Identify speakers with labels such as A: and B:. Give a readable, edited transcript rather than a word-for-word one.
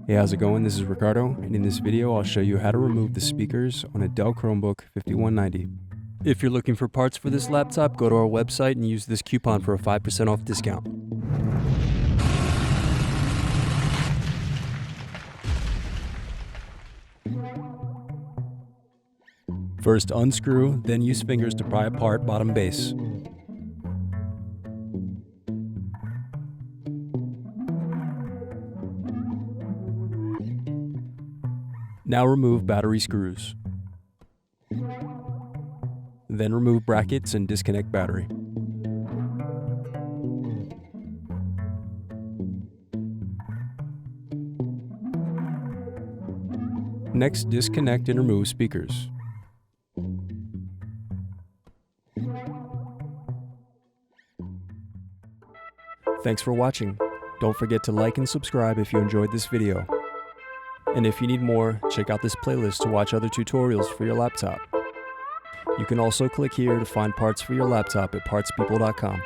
A: Hey, how's it going? This is Ricardo, and in this video I'll show you how to remove the speakers on a Dell Chromebook 5190. If you're looking for parts for this laptop, go to our website and use this coupon for a 5% off discount. First unscrew, then use fingers to pry apart bottom base. Now remove battery screws. Then remove brackets and disconnect battery. Next, disconnect and remove speakers. Thanks for watching. Don't forget to like and subscribe if you enjoyed this video. And if you need more, check out this playlist to watch other tutorials for your laptop. You can also click here to find parts for your laptop at partspeople.com.